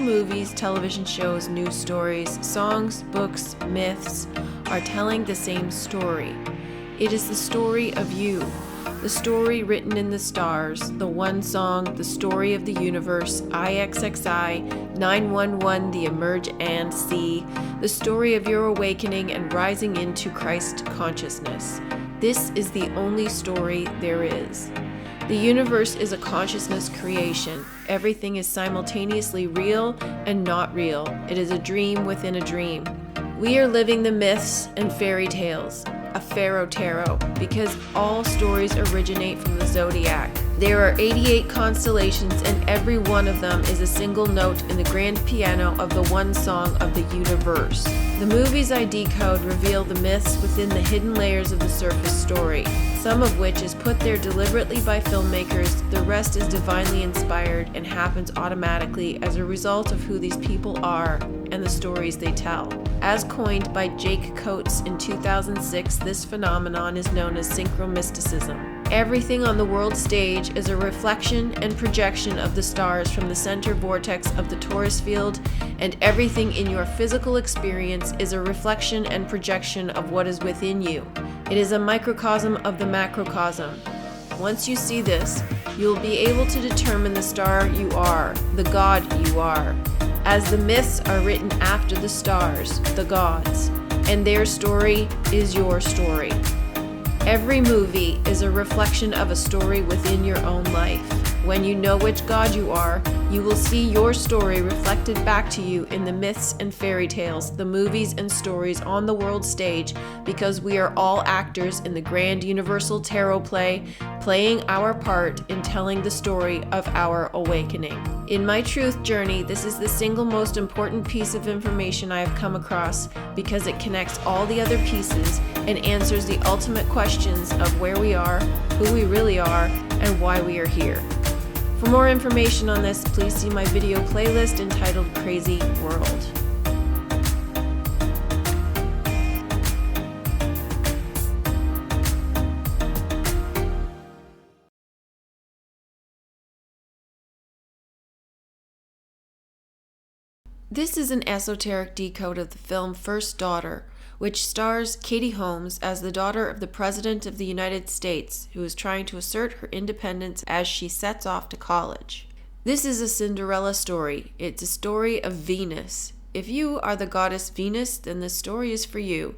movies, television shows, news stories, songs, books, myths are telling the same story. It is the story of you, the story written in the stars, the one song, the story of the universe, IXXI, 911, the emerge and see, the story of your awakening and rising into Christ consciousness. This is the only story there is. The universe is a consciousness creation. Everything is simultaneously real and not real. It is a dream within a dream. We are living the myths and fairy tales, a Pharaoh tarot, because all stories originate from the zodiac. There are 88 constellations, and every one of them is a single note in the grand piano of the one song of the universe. The movies I decode reveal the myths within the hidden layers of the surface story, some of which is put there deliberately by filmmakers. The rest is divinely inspired and happens automatically as a result of who these people are and the stories they tell. As coined by Jake Coates in 2006, this phenomenon is known as synchromysticism. Everything on the world stage is a reflection and projection of the stars from the center vortex of the torus field, and everything in your physical experience is a reflection and projection of what is within you. It is a microcosm of the macrocosm. Once you see this, you will be able to determine the star you are, the god you are, as the myths are written after the stars, the gods, and their story is your story. Every movie is a reflection of a story within your own life. When you know which god you are, you will see your story reflected back to you in the myths and fairy tales, the movies and stories on the world stage, because we are all actors in the grand universal tarot play, playing our part in telling the story of our awakening. In my truth journey, this is the single most important piece of information I have come across, because it connects all the other pieces and answers the ultimate questions of where we are, who we really are, and why we are here. For more information on this, please see my video playlist entitled Crazy World. This is an esoteric decode of the film First Daughter, which stars Katie Holmes as the daughter of the President of the United States, who is trying to assert her independence as she sets off to college. This is a Cinderella story. It's a story of Venus. If you are the goddess Venus, then this story is for you,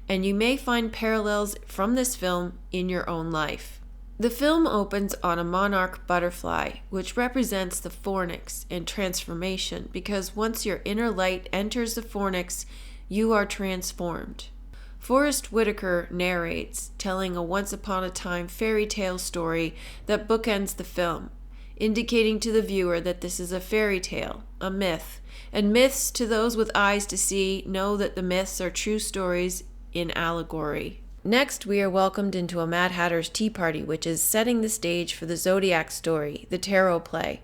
and you may find parallels from this film in your own life. The film opens on a monarch butterfly, which represents the fornix and transformation, because once your inner light enters the fornix, you are transformed. Forrest Whitaker narrates, telling a once-upon-a-time fairy tale story that bookends the film, indicating to the viewer that this is a fairy tale, a myth, and myths, to those with eyes to see, know that the myths are true stories in allegory. Next, we are welcomed into a Mad Hatter's Tea Party, which is setting the stage for the Zodiac story, the tarot play.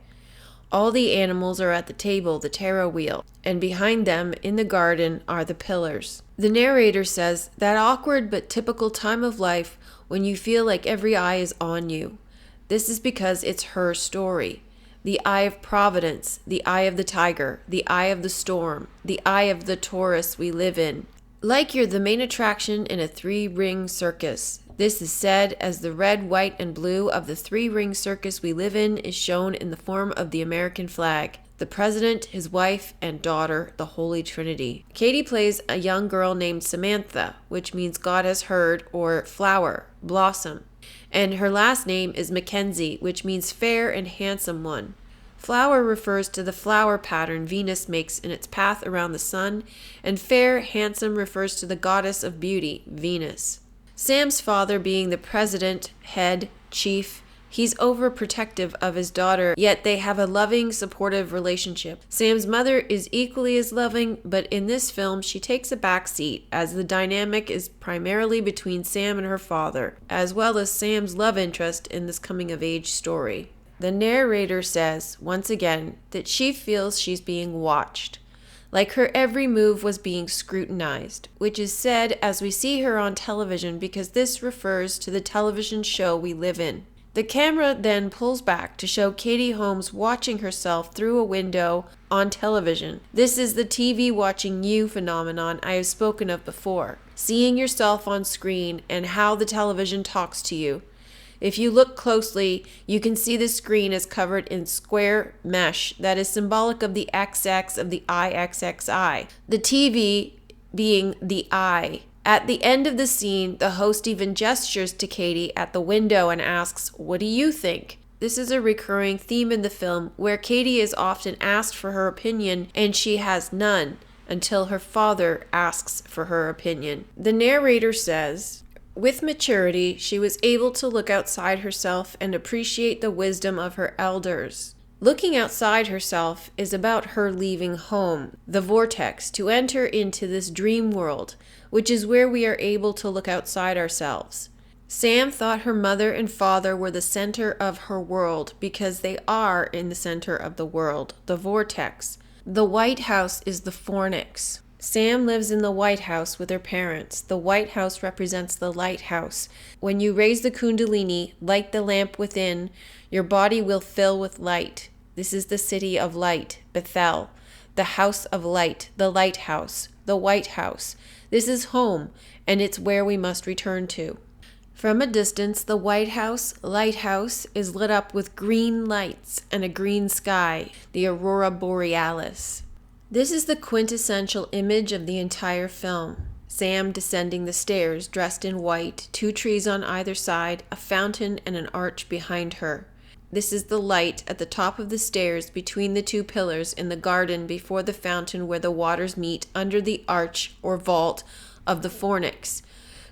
All the animals are at the table, the tarot wheel, and behind them, in the garden, are the pillars. The narrator says, that awkward but typical time of life when you feel like every eye is on you. This is because it's her story. The eye of providence, the eye of the tiger, the eye of the storm, the eye of the Taurus we live in. Like you're the main attraction in a three-ring circus. This is said as the red, white, and blue of the three-ring circus we live in is shown in the form of the American flag, the president, his wife, and daughter, the Holy Trinity. Katie plays a young girl named Samantha, which means God has heard, or flower, blossom. And her last name is Mackenzie, which means fair and handsome one. Flower refers to the flower pattern Venus makes in its path around the sun, and fair, handsome refers to the goddess of beauty, Venus. Sam's father being the president, head, chief, he's overprotective of his daughter, yet they have a loving, supportive relationship. Sam's mother is equally as loving, but in this film she takes a back seat, as the dynamic is primarily between Sam and her father, as well as Sam's love interest in this coming-of-age story. The narrator says, once again, that she feels she's being watched, like her every move was being scrutinized, which is said as we see her on television because this refers to the television show we live in. The camera then pulls back to show Katie Holmes watching herself through a window on television. This is the TV watching you phenomenon I have spoken of before, seeing yourself on screen and how the television talks to you. If you look closely, you can see the screen is covered in square mesh that is symbolic of the XX of the IXXI, the TV being the I. At the end of the scene, the host even gestures to Katie at the window and asks, "What do you think?" This is a recurring theme in the film where Katie is often asked for her opinion and she has none until her father asks for her opinion. The narrator says, "With maturity, she was able to look outside herself and appreciate the wisdom of her elders." Looking outside herself is about her leaving home, the vortex, to enter into this dream world, which is where we are able to look outside ourselves. Sam thought her mother and father were the center of her world because they are in the center of the world, the vortex. The White House is the fornix. Sam lives in the White House with her parents. The White House represents the lighthouse. When you raise the kundalini, light the lamp within, your body will fill with light. This is the city of light, Bethel, the house of light, the lighthouse, the White House. This is home, and it's where we must return to. From a distance, the White House lighthouse is lit up with green lights and a green sky, the aurora borealis. This is the quintessential image of the entire film. Sam descending the stairs, dressed in white, 2 trees on either side, a fountain and an arch behind her. This is the light at the top of the stairs between the 2 pillars in the garden before the fountain where the waters meet under the arch or vault of the fornix.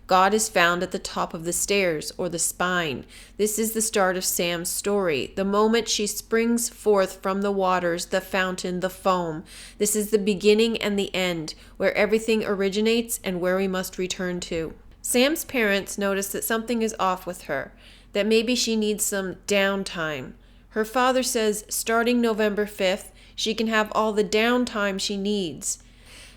God is found at the top of the stairs, or the spine. This is the start of Sam's story, the moment she springs forth from the waters, the fountain, the foam. This is the beginning and the end, where everything originates and where we must return to. Sam's parents notice that something is off with her, that maybe she needs some downtime. Her father says starting November 5th, she can have all the downtime she needs.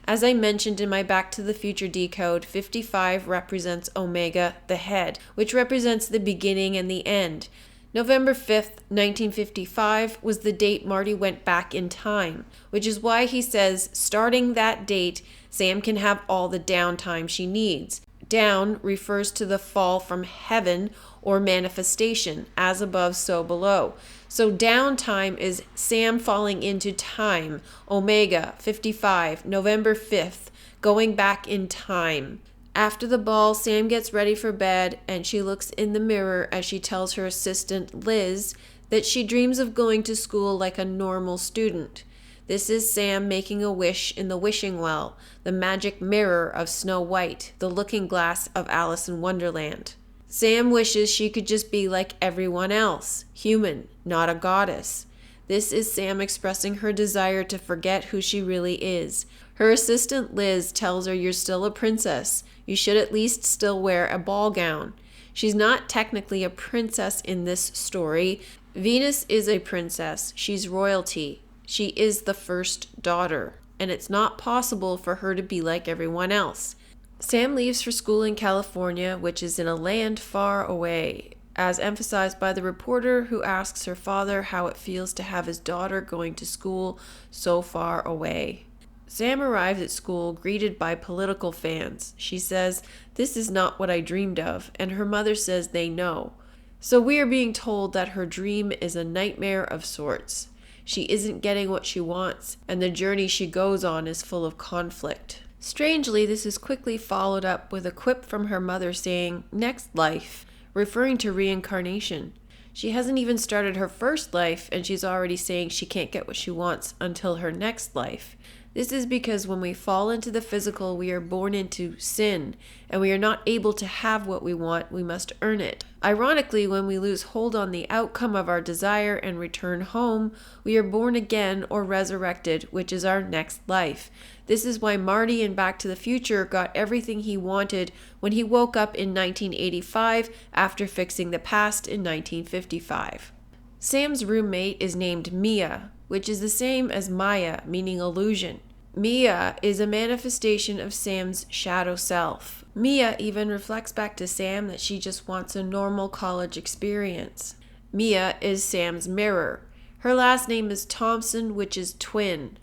As I mentioned in my Back to the Future Decode, 55 represents Omega, the head, which represents the beginning and the end. November 5th, 1955 was the date Marty went back in time, which is why he says starting that date, Sam can have all the downtime she needs. Down refers to the fall from heaven or manifestation, as above, so below. So downtime is Sam falling into time, Omega, 55, November 5th, going back in time. After the ball, Sam gets ready for bed and she looks in the mirror as she tells her assistant, Liz, that she dreams of going to school like a normal student. This is Sam making a wish in the wishing well, the magic mirror of Snow White, the looking glass of Alice in Wonderland. Sam wishes she could just be like everyone else, human, not a goddess. This is Sam expressing her desire to forget who she really is. Her assistant Liz tells her you're still a princess. You should at least still wear a ball gown. She's not technically a princess in this story. Venus is a princess. She's royalty. She is the first daughter, and it's not possible for her to be like everyone else. Sam leaves for school in California, which is in a land far away, as emphasized by the reporter who asks her father how it feels to have his daughter going to school so far away. Sam arrives at school greeted by political fans. She says, "This is not what I dreamed of," and her mother says they know. So we are being told that her dream is a nightmare of sorts. She isn't getting what she wants, and the journey she goes on is full of conflict. Strangely, this is quickly followed up with a quip from her mother saying, "Next life," referring to reincarnation. She hasn't even started her first life, and she's already saying she can't get what she wants until her next life. This is because when we fall into the physical, we are born into sin, and we are not able to have what we want, we must earn it. Ironically, when we lose hold on the outcome of our desire and return home, we are born again or resurrected, which is our next life. This is why Marty in Back to the Future got everything he wanted when he woke up in 1985 after fixing the past in 1955. Sam's roommate is named Mia, which is the same as Maya, meaning illusion. Mia is a manifestation of Sam's shadow self. Mia even reflects back to Sam that she just wants a normal college experience. Mia is Sam's mirror. Her last name is Thompson, which is twin.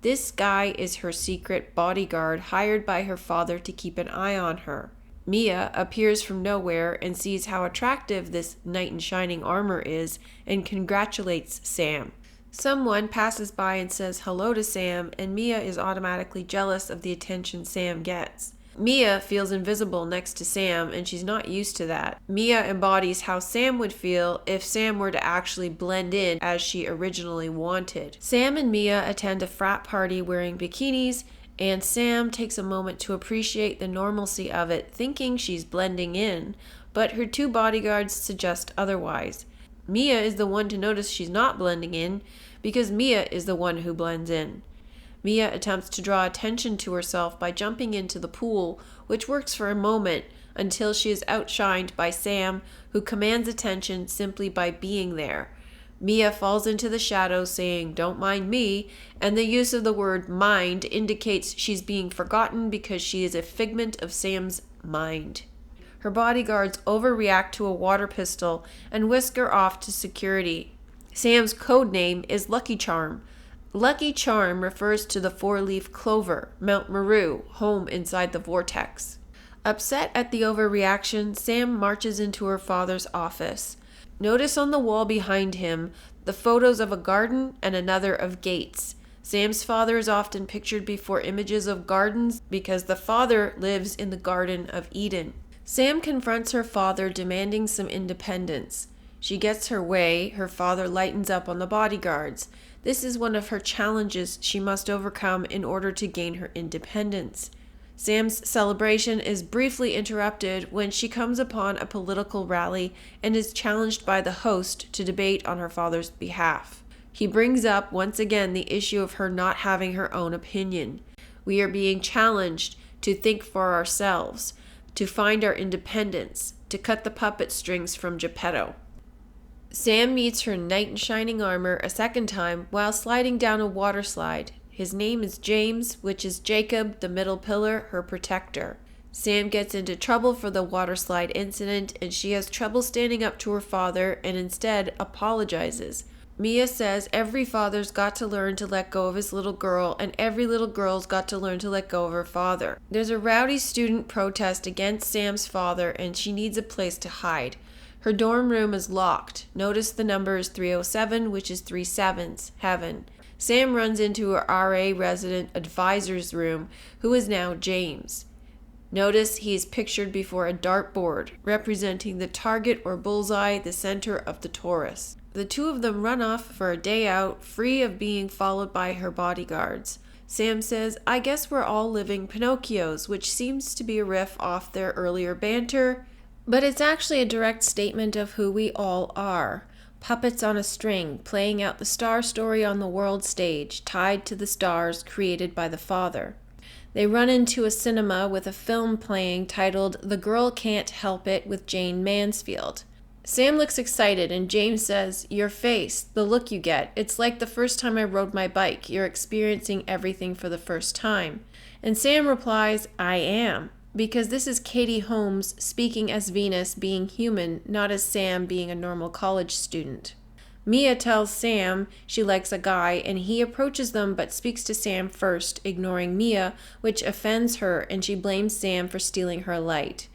This guy is her secret bodyguard hired by her father to keep an eye on her. Mia appears from nowhere and sees how attractive this knight in shining armor is and congratulates Sam. Someone passes by and says hello to Sam, and Mia is automatically jealous of the attention Sam gets. Mia feels invisible next to Sam, and she's not used to that. Mia embodies how Sam would feel if Sam were to actually blend in as she originally wanted. Sam and Mia attend a frat party wearing bikinis, and Sam takes a moment to appreciate the normalcy of it, thinking she's blending in, but her two bodyguards suggest otherwise. Mia is the one to notice she's not blending in, because Mia is the one who blends in. Mia attempts to draw attention to herself by jumping into the pool, which works for a moment until she is outshined by Sam, who commands attention simply by being there. Mia falls into the shadows saying, "Don't mind me," and the use of the word mind indicates she's being forgotten because she is a figment of Sam's mind. Her bodyguards overreact to a water pistol and whisk her off to security. Sam's code name is Lucky Charm. Lucky Charm refers to the four-leaf clover, Mount Meru, home inside the vortex. Upset at the overreaction, Sam marches into her father's office. Notice on the wall behind him the photos of a garden and another of gates. Sam's father is often pictured before images of gardens because the father lives in the Garden of Eden. Sam confronts her father, demanding some independence. She gets her way. Her father lightens up on the bodyguards. This is one of her challenges she must overcome in order to gain her independence. Sam's celebration is briefly interrupted when she comes upon a political rally and is challenged by the host to debate on her father's behalf. He brings up once again the issue of her not having her own opinion. We are being challenged to think for ourselves, to find our independence, to cut the puppet strings from Geppetto. Sam meets her knight in shining armor a second time while sliding down a water slide. His name is James, which is Jacob, the middle pillar, her protector. Sam gets into trouble for the water slide incident, and she has trouble standing up to her father and instead apologizes. Mia says every father's got to learn to let go of his little girl, and every little girl's got to learn to let go of her father. There's a rowdy student protest against Sam's father, and she needs a place to hide. Her dorm room is locked. Notice the number is 307, which is 3 sevens, heaven. Sam runs into her RA resident advisor's room, who is now James. Notice he is pictured before a dartboard, representing the target or bullseye, the center of the torus. The two of them run off for a day out, free of being followed by her bodyguards. Sam says, "I guess we're all living Pinocchios," which seems to be a riff off their earlier banter, but it's actually a direct statement of who we all are. Puppets on a string, playing out the star story on the world stage, tied to the stars created by the Father. They run into a cinema with a film playing titled The Girl Can't Help It with Jane Mansfield. Sam looks excited and James says, "Your face, the look you get, it's like the first time I rode my bike. You're experiencing everything for the first time." And Sam replies, "I am." Because this is Katie Holmes speaking as Venus being human, not as Sam being a normal college student. Mia tells Sam she likes a guy, and he approaches them but speaks to Sam first, ignoring Mia, which offends her, and she blames Sam for stealing her light.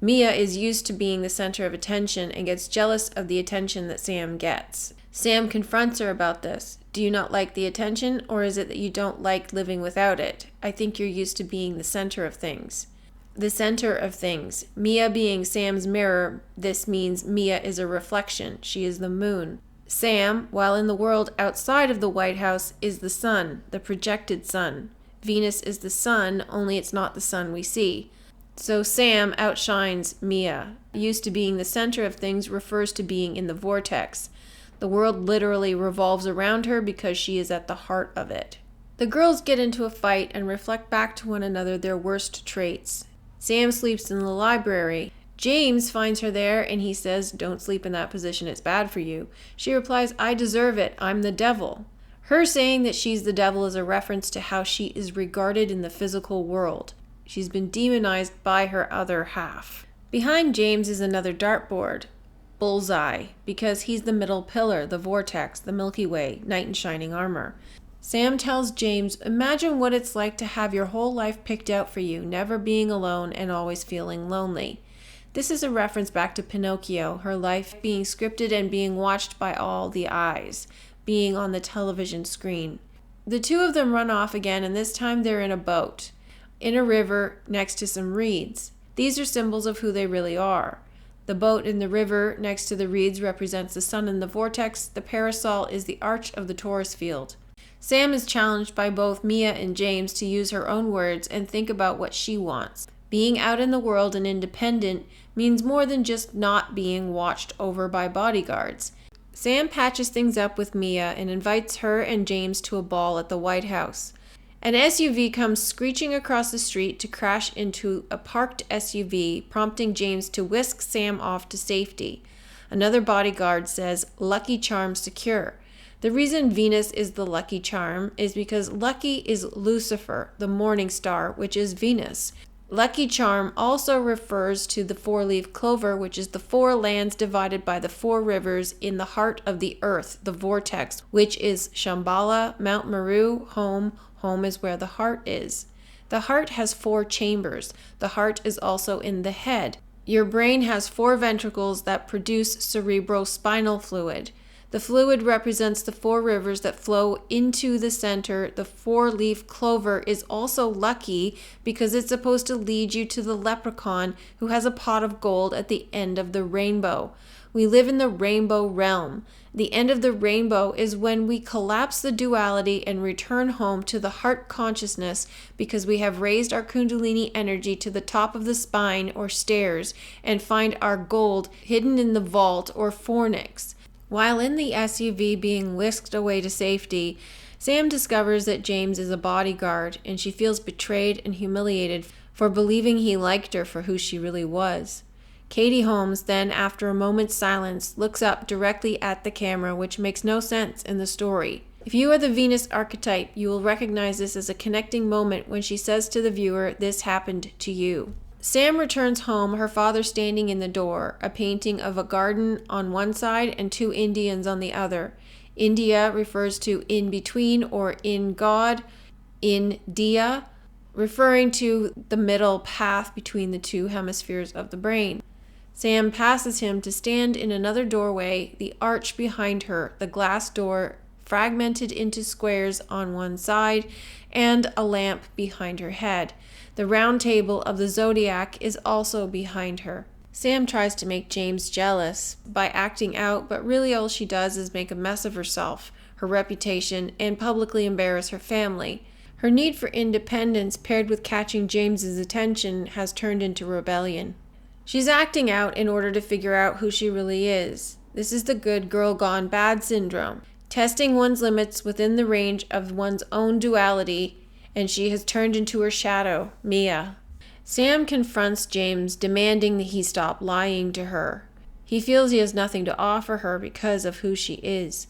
Mia is used to being the center of attention and gets jealous of the attention that Sam gets. Sam confronts her about this. "Do you not like the attention, or is it that you don't like living without it? I think you're used to being the center of things." The center of things. Mia being Sam's mirror, this means Mia is a reflection. She is the moon. Sam, while in the world outside of the White House, is the sun, the projected sun. Venus is the sun, only it's not the sun we see. So Sam outshines Mia. Used to being the center of things refers to being in the vortex. The world literally revolves around her because she is at the heart of it. The girls get into a fight and reflect back to one another their worst traits. Sam sleeps in the library. James finds her there and he says, "Don't sleep in that position, it's bad for you." She replies, "I deserve it, I'm the devil." Her saying that she's the devil is a reference to how she is regarded in the physical world. She's been demonized by her other half. Behind James is another dartboard, Bullseye, because he's the middle pillar, the vortex, the Milky Way, knight in shining armor. Sam tells James, imagine what it's like to have your whole life picked out for you, never being alone and always feeling lonely. This is a reference back to Pinocchio, her life being scripted and being watched by all the eyes, being on the television screen. The two of them run off again, and this time they're in a boat, in a river next to some reeds. These are symbols of who they really are. The boat in the river next to the reeds represents the sun in the vortex. The parasol is the arch of the Taurus field. Sam is challenged by both Mia and James to use her own words and think about what she wants. Being out in the world and independent means more than just not being watched over by bodyguards. Sam patches things up with Mia and invites her and James to a ball at the White House. An SUV comes screeching across the street to crash into a parked SUV, prompting James to whisk Sam off to safety. Another bodyguard says, "Lucky charm secure." The reason Venus is the lucky charm is because lucky is Lucifer, the morning star, which is Venus. Lucky charm also refers to the four-leaf clover, which is the four lands divided by the four rivers in the heart of the earth, the vortex, which is Shambhala, Mount Meru, home. Home is where the heart is. The heart has four chambers. The heart is also in the head. Your brain has four ventricles that produce cerebrospinal fluid. The fluid represents the four rivers that flow into the center. The four-leaf clover is also lucky because it's supposed to lead you to the leprechaun who has a pot of gold at the end of the rainbow. We live in the rainbow realm. The end of the rainbow is when we collapse the duality and return home to the heart consciousness because we have raised our kundalini energy to the top of the spine or stairs and find our gold hidden in the vault or fornix. While in the SUV being whisked away to safety, Sam discovers that James is a bodyguard and she feels betrayed and humiliated for believing he liked her for who she really was. Katie Holmes then, after a moment's silence, looks up directly at the camera, which makes no sense in the story. If you are the Venus archetype, you will recognize this as a connecting moment when she says to the viewer, "This happened to you." Sam returns home, her father standing in the door, a painting of a garden on one side and two Indians on the other. India refers to in between or in God, India, referring to the middle path between the two hemispheres of the brain. Sam passes him to stand in another doorway, the arch behind her, the glass door fragmented into squares on one side, and a lamp behind her head. The round table of the zodiac is also behind her. Sam tries to make James jealous by acting out, but really all she does is make a mess of herself, her reputation, and publicly embarrass her family. Her need for independence paired with catching James's attention has turned into rebellion. She's acting out in order to figure out who she really is. This is the good girl gone bad syndrome, testing one's limits within the range of one's own duality, and she has turned into her shadow, Mia. Sam confronts James, demanding that he stop lying to her. He feels he has nothing to offer her because of who she is.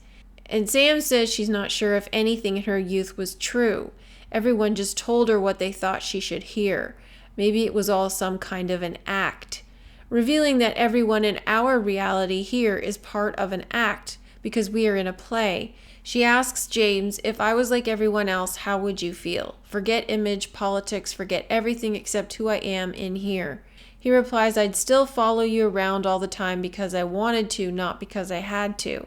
And Sam says she's not sure if anything in her youth was true. Everyone just told her what they thought she should hear. Maybe it was all some kind of an act. Revealing that everyone in our reality here is part of an act because we are in a play. She asks James, "If I was like everyone else, how would you feel? Forget image, politics, forget everything except who I am in here." He replies, "I'd still follow you around all the time because I wanted to, not because I had to."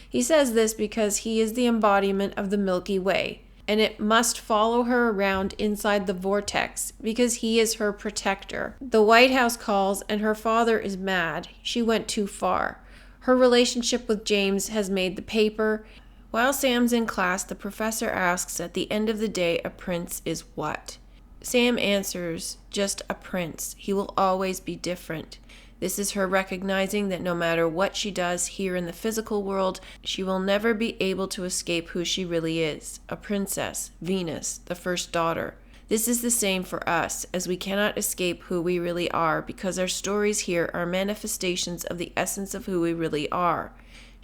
He says this because he is the embodiment of the Milky Way, and it must follow her around inside the vortex because he is her protector. The White House calls and her father is mad. She went too far. Her relationship with James has made the paper. While Sam's in class, the professor asks at the end of the day, a prince is what? Sam answers, just a prince. He will always be different. This is her recognizing that no matter what she does here in the physical world, she will never be able to escape who she really is, a princess, Venus, the first daughter. This is the same for us, as we cannot escape who we really are because our stories here are manifestations of the essence of who we really are.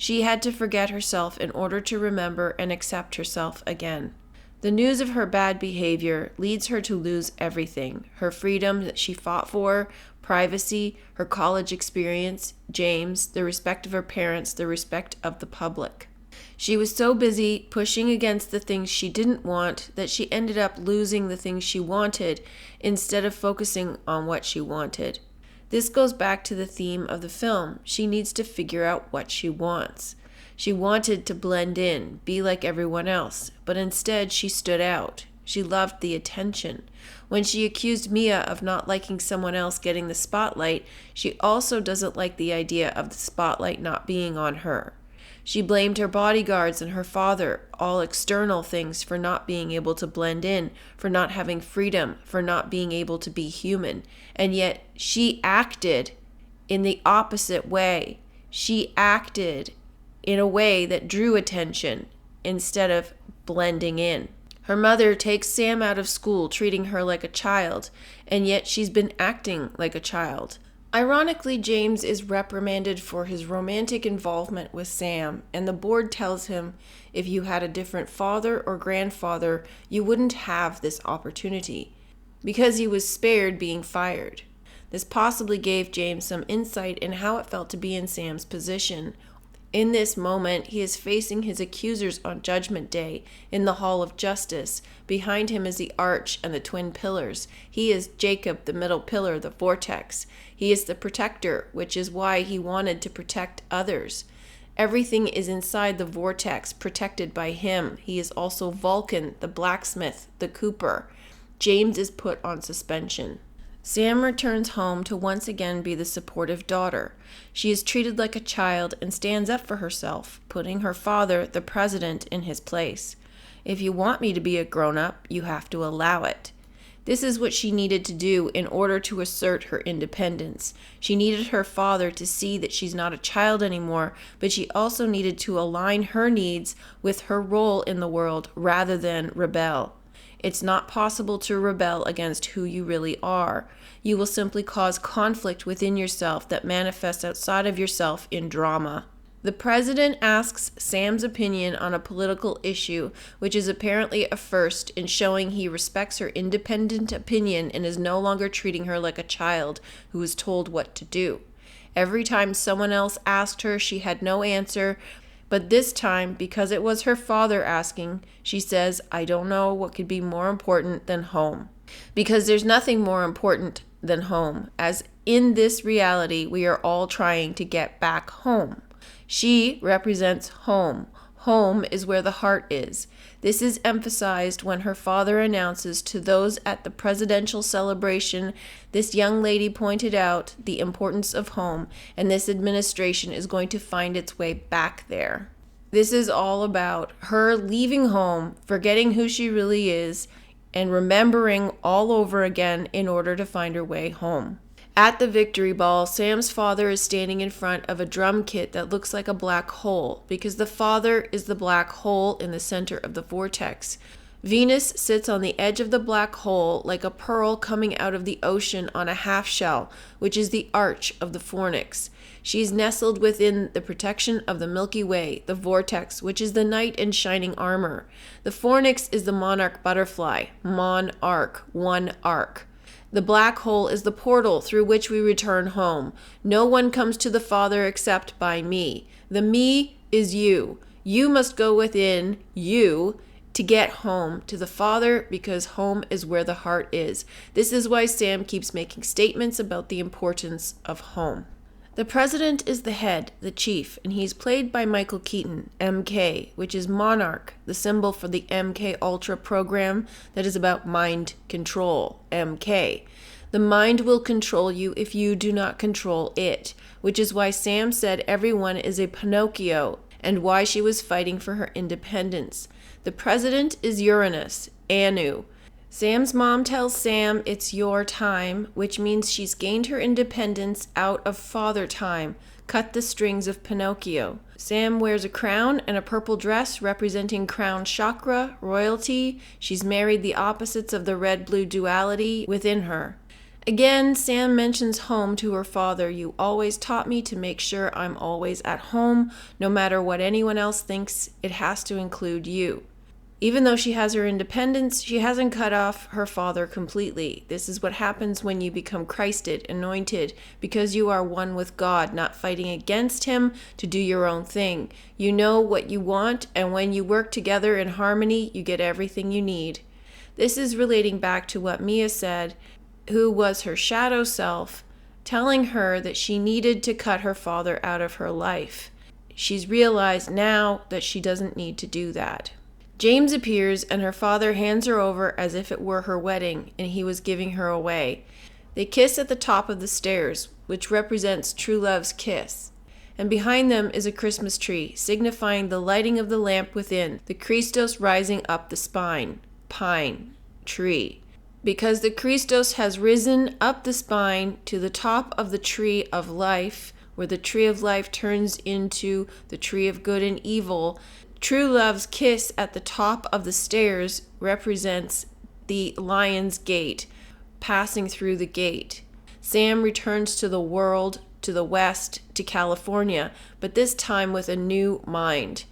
She had to forget herself in order to remember and accept herself again. The news of her bad behavior leads her to lose everything: her freedom that she fought for, privacy, her college experience, James, the respect of her parents, the respect of the public. She was so busy pushing against the things she didn't want that she ended up losing the things she wanted instead of focusing on what she wanted. This goes back to the theme of the film. She needs to figure out what she wants. She wanted to blend in, be like everyone else, but instead she stood out. She loved the attention. When she accused Mia of not liking someone else getting the spotlight, she also doesn't like the idea of the spotlight not being on her. She blamed her bodyguards and her father, all external things, for not being able to blend in, for not having freedom, for not being able to be human. And yet she acted in the opposite way. She acted in a way that drew attention instead of blending in. Her mother takes Sam out of school, treating her like a child, and yet she's been acting like a child. Ironically, James is reprimanded for his romantic involvement with Sam, and the board tells him if you had a different father or grandfather, you wouldn't have this opportunity, because he was spared being fired. This possibly gave James some insight in how it felt to be in Sam's position. In this moment, he is facing his accusers on Judgment Day in the Hall of Justice. Behind him is the arch and the twin pillars. He is Jacob, the middle pillar, the vortex. He is the protector, which is why he wanted to protect others. Everything is inside the vortex, protected by him. He is also Vulcan, the blacksmith, the cooper. James is put on suspension. Sam returns home to once again be the supportive daughter. She is treated like a child and stands up for herself, putting her father, the president, in his place. If you want me to be a grown-up, you have to allow it. This is what she needed to do in order to assert her independence. She needed her father to see that she's not a child anymore, but she also needed to align her needs with her role in the world rather than rebel. It's not possible to rebel against who you really are. You will simply cause conflict within yourself that manifests outside of yourself in drama. The president asks Sam's opinion on a political issue, which is apparently a first in showing he respects her independent opinion and is no longer treating her like a child who is told what to do. Every time someone else asked her, she had no answer. But this time, because it was her father asking, she says, I don't know what could be more important than home. Because there's nothing more important than home, as in this reality, we are all trying to get back home. She represents home. Home is where the heart is. This is emphasized when her father announces to those at the presidential celebration, this young lady pointed out the importance of home, and this administration is going to find its way back there. This is all about her leaving home, forgetting who she really is, and remembering all over again in order to find her way home. At the victory ball, Sam's father is standing in front of a drum kit that looks like a black hole, because the father is the black hole in the center of the vortex. Venus sits on the edge of the black hole like a pearl coming out of the ocean on a half shell, which is the arch of the fornix. She is nestled within the protection of the Milky Way, the vortex, which is the knight in shining armor. The fornix is the monarch butterfly, monarch, one arc. The black hole is the portal through which we return home. No one comes to the Father except by me. The me is you. You must go within you to get home to the Father, because home is where the heart is. This is why Sam keeps making statements about the importance of home. The president is the head, the chief, and he's played by Michael Keaton, MK, which is Monarch, the symbol for the MK Ultra program that is about mind control, MK. The mind will control you if you do not control it, which is why Sam said everyone is a Pinocchio and why she was fighting for her independence. The president is Uranus, Anu. Sam's mom tells Sam it's your time, which means she's gained her independence out of father time. Cut the strings of Pinocchio. Sam wears a crown and a purple dress representing crown chakra, royalty. She's married the opposites of the red-blue duality within her. Again, Sam mentions home to her father. You always taught me to make sure I'm always at home. No matter what anyone else thinks, it has to include you. Even though she has her independence, she hasn't cut off her father completely. This is what happens when you become Christed, anointed, because you are one with God, not fighting against Him to do your own thing. You know what you want, and when you work together in harmony, you get everything you need. This is relating back to what Mia said, who was her shadow self, telling her that she needed to cut her father out of her life. She's realized now that she doesn't need to do that. James appears and her father hands her over as if it were her wedding and he was giving her away. They kiss at the top of the stairs, which represents true love's kiss. And behind them is a Christmas tree, signifying the lighting of the lamp within, the Christos rising up the spine, pine, tree. Because the Christos has risen up the spine to the top of the tree of life, where the tree of life turns into the tree of good and evil, true love's kiss at the top of the stairs represents the lion's gate, passing through the gate. Sam returns to the world, to the west, to California, but this time with a new mind.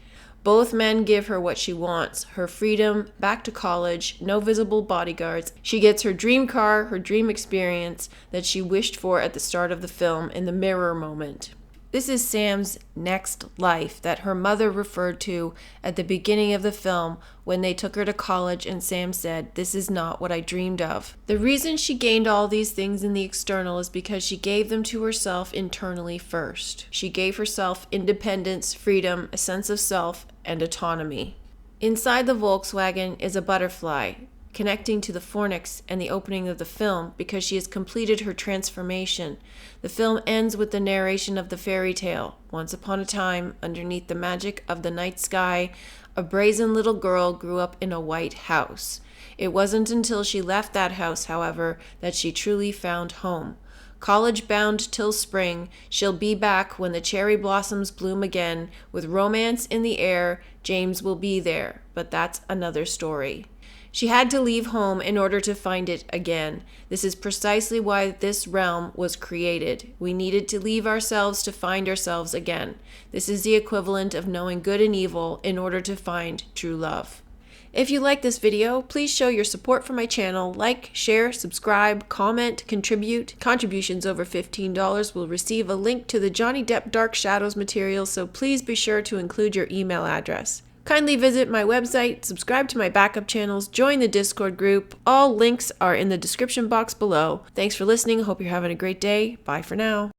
Both men give her what she wants, her freedom, back to college, no visible bodyguards. She gets her dream car, her dream experience that she wished for at the start of the film in the mirror moment. This is Sam's next life that her mother referred to at the beginning of the film when they took her to college and Sam said, "This is not what I dreamed of." The reason she gained all these things in the external is because she gave them to herself internally first. She gave herself independence, freedom, a sense of self, and autonomy. Inside the Volkswagen is a butterfly, connecting to the fornix and the opening of the film because she has completed her transformation. The film ends with the narration of the fairy tale. Once upon a time, underneath the magic of the night sky, a brazen little girl grew up in a white house. It wasn't until she left that house, however, that she truly found home. College-bound till spring, she'll be back when the cherry blossoms bloom again. With romance in the air, James will be there, but that's another story. She had to leave home in order to find it again. This is precisely why this realm was created. We needed to leave ourselves to find ourselves again. This is the equivalent of knowing good and evil in order to find true love. If you like this video, please show your support for my channel. Like, share, subscribe, comment, contribute. Contributions over $15 will receive a link to the Johnny Depp Dark Shadows material, so please be sure to include your email address. Kindly visit my website, subscribe to my backup channels, join the Discord group. All links are in the description box below. Thanks for listening. Hope you're having a great day. Bye for now.